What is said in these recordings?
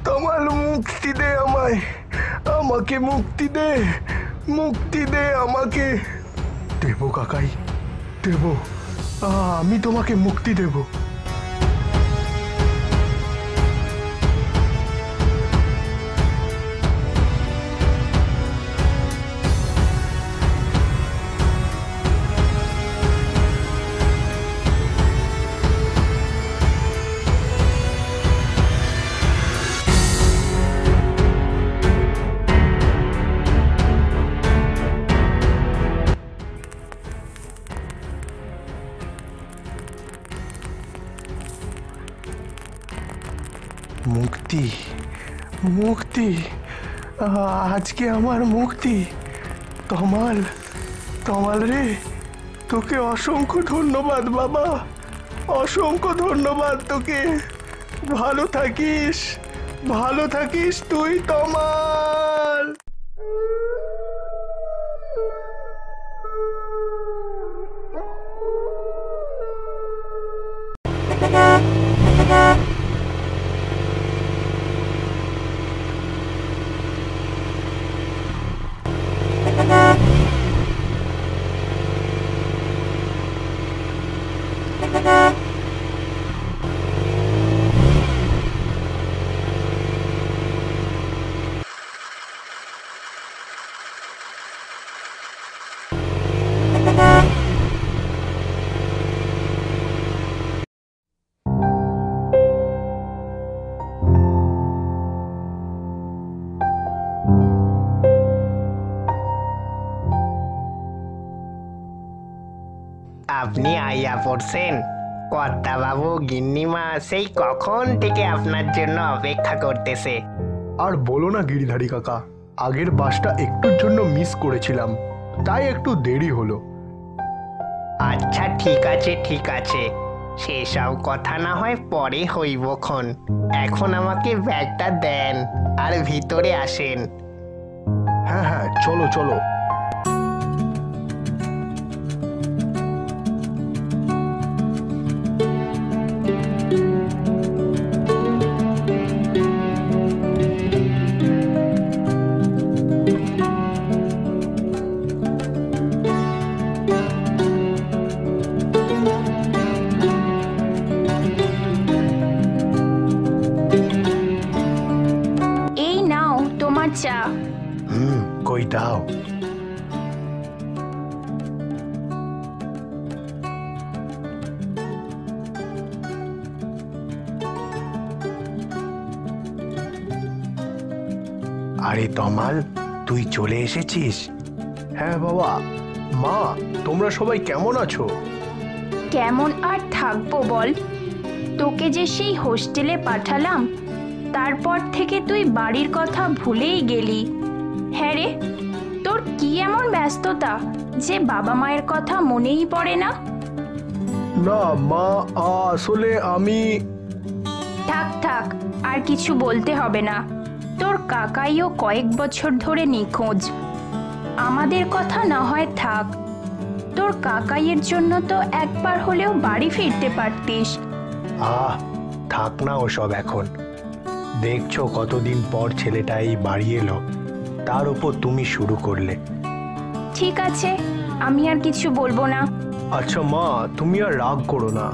তমাল মুক্তি দে আমায়, আমাকে মুক্তি দে, মুক্তি দে আমাকে। দেব কাকাই, দেব, আমি তোমাকে মুক্তি দেব। মুক্তি, মুক্তি, আজকে আমার মুক্তি। তমাল, তমাল রে, তোকে অসংখ্য ধন্যবাদ বাবা, অসংখ্য ধন্যবাদ তোকে। ভালো থাকিস, ভালো থাকিস তুই তমাল। আপনি আইয়া পড়ছেন কর্তা বাবু, গিন্নিমা সেই কখন থেকে আপনার জন্য অপেক্ষা করতেছে। আর বলো না গিরিধারী কাকা, আগের বাসটা একটুর জন্য মিস করেছিলাম, তাই একটু দেরি হলো। আচ্ছা ঠিক আছে ঠিক আছে, সেসব কথা না হয় পরে হইবক্ষণ। এখন আমাকে ব্যাগটা দেন আর ভিতরে আসেন। হ্যাঁ হ্যাঁ, চলো চলো। চা। কই দাও। আরে তমাল, তুই চলে এসেছিস? হ্যাঁ বাবা। মা, তোমরা সবাই কেমন আছো? কেমন আর থাকবো বল, তোকে যে সেই হোস্টেলে পাঠালাম তারপর থেকে তুই বাড়ির কথা ভুলেই গেলি। হ্যাঁ রে, তোর কি এমন ব্যস্ততা যে বাবা মায়ের কথা মনেই পড়ে না? না মা, আসলে আমি। থাক থাক, আর কিছু বলতে হবে না। তোর কাকাইও কয়েক বছর ধরে নিখোঁজ। আমাদের কথা না হয় থাক, তোর কাকাইয়ের জন্য তো একবার হলেও বাড়ি ফিরতে পারতিস। থাক না ওসব এখন। দেখছো কতদিন পর ছেলেটা এই বাড়ি এলো, তার উপর তুমি শুরু করলে। ঠিক আছে, আমি আর কিছু বলবো না। আচ্ছা মা, তুমি আর রাগ করো না,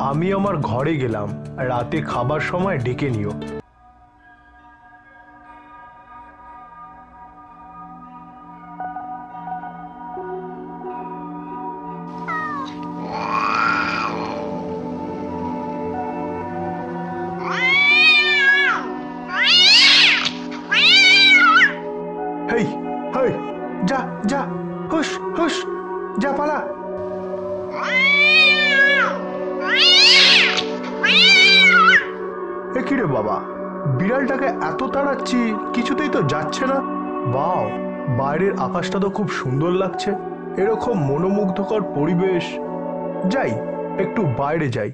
আমি আমার ঘরে গেলাম, রাতে খাবার সময় ডেকে নিও। যা যা, হুশ হুশ, যা পালা। কি রে বাবা, বিড়ালটাকে এত তাড়াচ্ছি কিছুতেই তো যাচ্ছে না। বাও, বাইরের আকাশটা তো খুব সুন্দর লাগছে, এরকম মনোমুগ্ধকর পরিবেশ। যাই, একটু বাইরে যাই।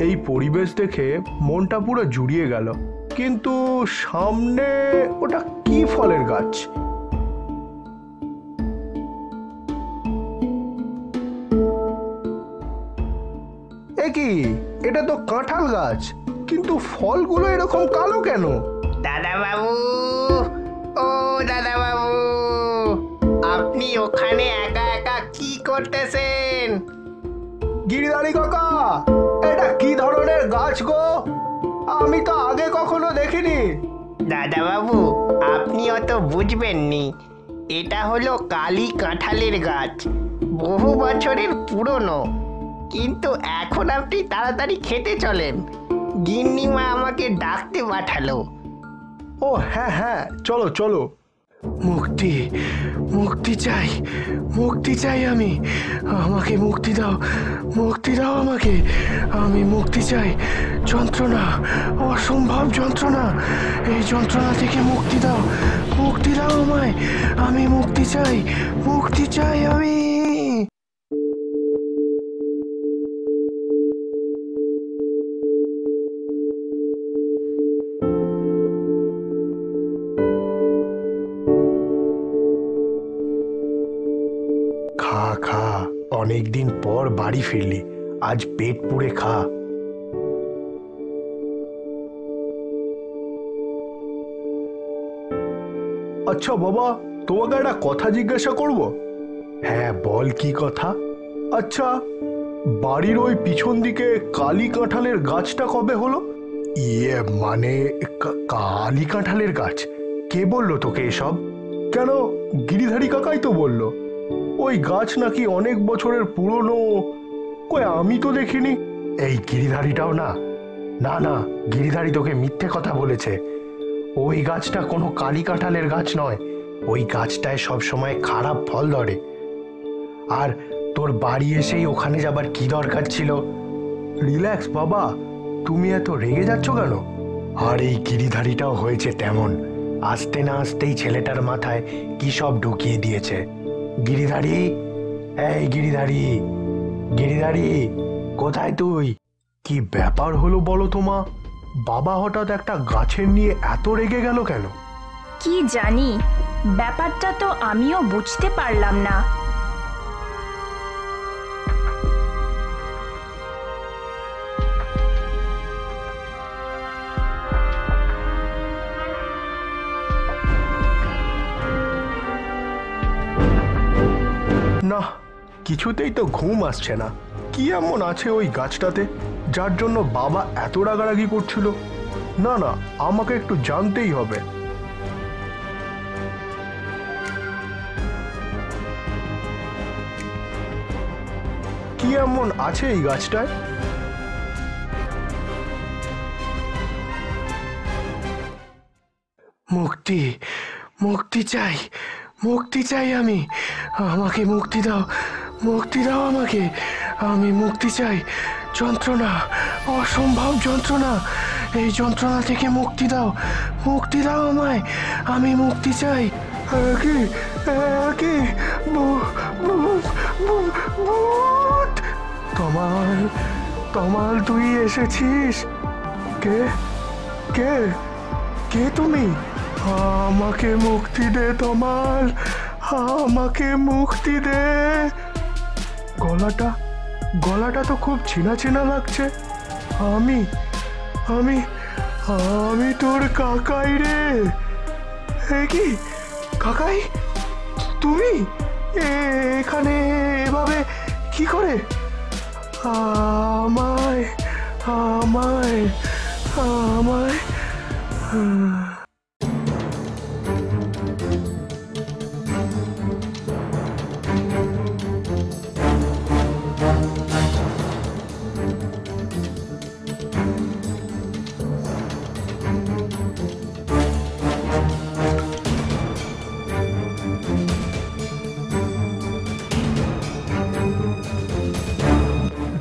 এই পরিবেশ দেখে মনটা পুরো জুড়িয়ে গেল। কিন্তু সামনে ওটা কি ফলের গাছ? এ কি, এটা তো কাঁঠাল গাছ, কিন্তু ফলগুলো এরকম কালো কেন? দাদা বাবু, ও দাদা বাবু, আপনি ওখানে একা একা কি করতেছেন? গিরিধারী কাকা, এটা কি ধরনের গাছ গো? আমি তো আগে কখনো দেখিনি। দাদা বাবু, আপনি অত বুঝবেননি। এটা হলো কালী কাঁঠালের গাছ, বহু বছরের পুরনো। কিন্তু এখন আপনি তাড়াতাড়ি খেতে চলেন, গিন্নিমা আমাকে ডাকতে পাঠালো। ও হ্যাঁ হ্যাঁ, চলো চলো। মুক্তি, মুক্তি চাই, মুক্তি চাই আমি। আমাকে মুক্তি দাও, মুক্তি দাও আমাকে। আমি মুক্তি চাই। যন্ত্রণা, অসম্ভব যন্ত্রণা, এই যন্ত্রণা থেকে মুক্তি দাও, মুক্তি দাও আমায়। আমি মুক্তি চাই, মুক্তি চাই আমি। খা খা, অনেকদিন পর বাড়ি ফিরলি, আজ পেট পুড়ে খা। আচ্ছা বাবা, তোমাকে একটা কথা জিজ্ঞাসা করব? হ্যাঁ বল, কি কথা? আচ্ছা, বাড়ির ওই পিছন দিকে কালী কাঁঠালের গাছটা কবে হলো? ইয়ে মানে কালী কাঁঠালের গাছ? কে বললো তোকে এসব? কেন, গিরিধারী কাকাই তো বললো ওই গাছ নাকি অনেক বছরের পুরনো। কই, আমি তো দেখিনি। এই গিরিধারীটাও না, না না, গিরিধারী তোকে মিথ্যে কথা বলেছে। ওই গাছটা কোনো কালী কাঁঠালের গাছ নয়। ওই গাছটায় সবসময় খারাপ ফল ধরে। আর তোর বাড়ি এসেই ওখানে যাবার কি দরকার ছিল? রিল্যাক্স বাবা, তুমি এত রেগে যাচ্ছ কেন? আর এই গিরিধারীটাও হয়েছে তেমন, আসতে না আসতেই ছেলেটার মাথায় কি সব ঢুকিয়ে দিয়েছে। গিরিধারী, এই গিরিধারী, গিরিধারী, কোথায় তুই? কি ব্যাপার হলো বলো তো মা? বাবা হঠাৎ একটা গাছের নিয়ে এত রেগে গেল কেন? কি জানি, ব্যাপারটা তো আমিও বুঝতে পারলাম না। না, কিছুতেই তো ঘুম আসছে না। কি এমন আছে ওই গাছটাতে যার জন্য বাবা এত রাগারাগি করছিল? না না, আমাকে একটু জানতেই হবে। কি এমন আছে এই গাছটায়? মুক্তি, মুক্তি চাই, মুক্তি চাই আমি। আমাকে মুক্তি দাও, মুক্তি দাও আমাকে। আমি মুক্তি চাই। যন্ত্রণা, অসম্ভব যন্ত্রণা, এই যন্ত্রণা থেকে মুক্তি দাও, মুক্তি দাও আমায়। আমি মুক্তি চাই। কি কি, ভূত! তমাল, তমাল, তুই এসেছিস? কে কে কে তুমি? আমাকে মুক্তি দে তমাল, আমাকে মুক্তি দে। গলাটা গলাটা তো খুব চেনা চেনা লাগছে। আমি আমি আমি তোর কাকাই রে। কি কাকাই, তুমি এখানে এভাবে কি করে? আমায় আমায় আমায়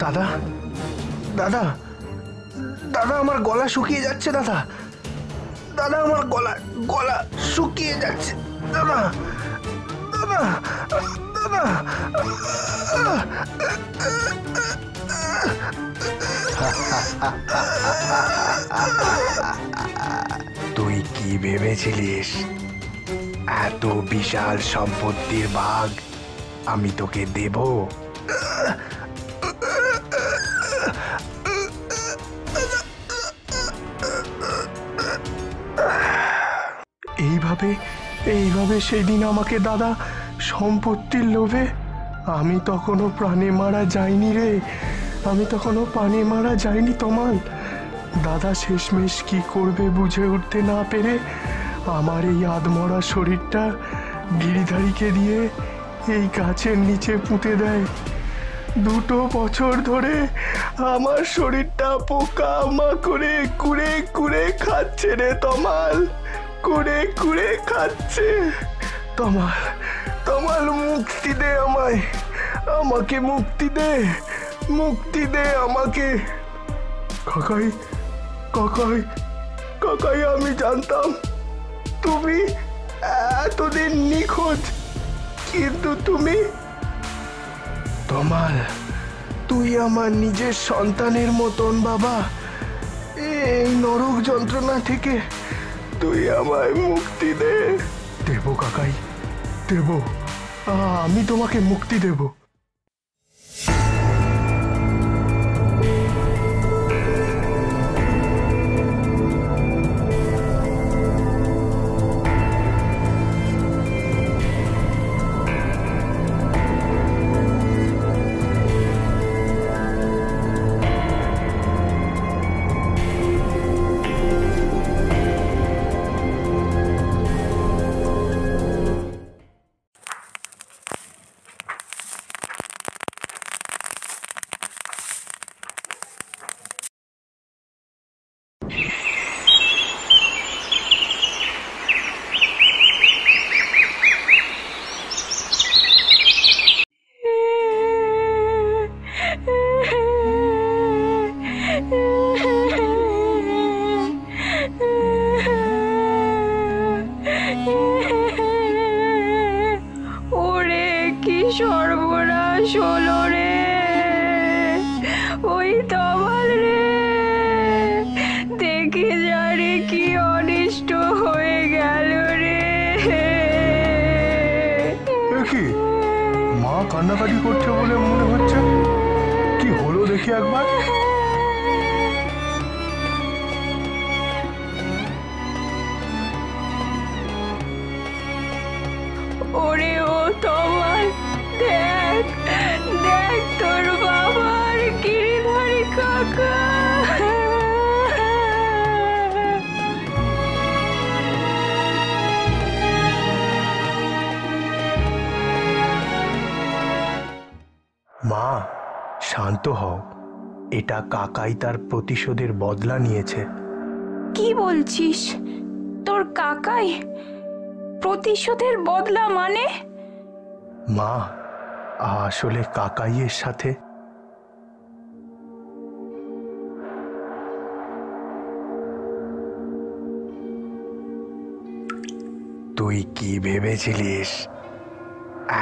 দাদা, দাদা, দাদা, আমার গলা শুকিয়ে যাচ্ছে দাদা। দাদা, আমার গলা গলা শুকিয়ে যাচ্ছে দাদা, দাদা, দাদা। তুই কি ভেবেছিলিস এত বিশাল সম্পত্তির ভাগ আমি তোকে দেব? এইভাবে এইভাবে সেদিন আমাকে দাদা সম্পত্তির লোভে, আমি তখনও প্রাণে মারা যাইনি রে, আমি তখনও প্রাণে মারা যাইনি তমাল। দাদা শেষমেশ কি করবে বুঝে উঠতে না পেরে আমার এই আধমরা শরীরটা গিরিধারীকে দিয়ে এই গাছের নিচে পুঁতে দেয়। 2 বছর ধরে আমার শরীরটা পোকা মাকড়ে কুড়ে কুড়ে খাচ্ছে রে তমাল, কুড়ে কুড়ে খাচ্ছে। তমাল, তমাল মুক্তি দে আমায়, আমাকে মুক্তি দে, মুক্তি দে আমাকে। কাকাই, কাকাই, কাকাই, আমি জানতাম তুমি এতদিন নিখোঁজ, কিন্তু তুমি তমাল, তুই আমার নিজের সন্তানের মতন বাবা। এই নরক যন্ত্রণা থেকে তুই আমায় মুক্তি দে। দেব কাকাই, দেব, আমি তোমাকে মুক্তি দেব। ওরে কি সর্বনাশ হলো রে, ওই তমাল রে, দেখে যা রে কি অনিষ্ট হয়ে গেল রে। কি মা কান্নাকাটি করছে বলে মনে হচ্ছে, কি হলো দেখি একবার। ওরে ও তমাল, দেখ দেখ তোর বাবার গিরিধারী কাকা। মা শান্ত হও, এটা কাকাই তার প্রতিশোধের বদলা নিয়েছে। কি বলছিস? তোর কাকাই প্রতিশোধের বদলা মানে? মা আসলে কাকাইয়ের সাথে তুই কি ভেবেছিলিস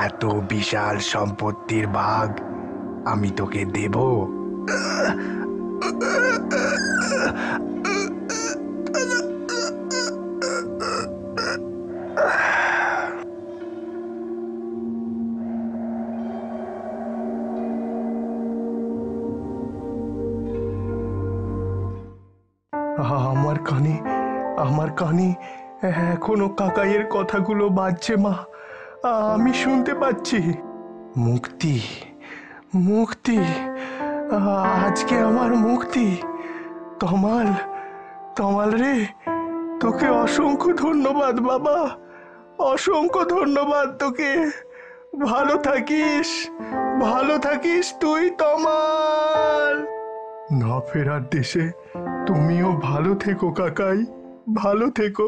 এত বিশাল সম্পত্তির ভাগ আমি তোকে দেব? আমার কানে এখনো কাকাইয়ের কথাগুলো বাজছে মা, আমি শুনতে পাচ্ছি। মুক্তি, মুক্তি, আজকে আমার মুক্তি। তমাল, তমাল রে, তোকে অসংখ্য ধন্যবাদ বাবা, অসংখ্য ধন্যবাদ তোকে। ভালো থাকিস, ভালো থাকিস তুই তমাল। না ফেরার দেশে তুমিও ভালো থেকো কাকাই, ভালো থেকো।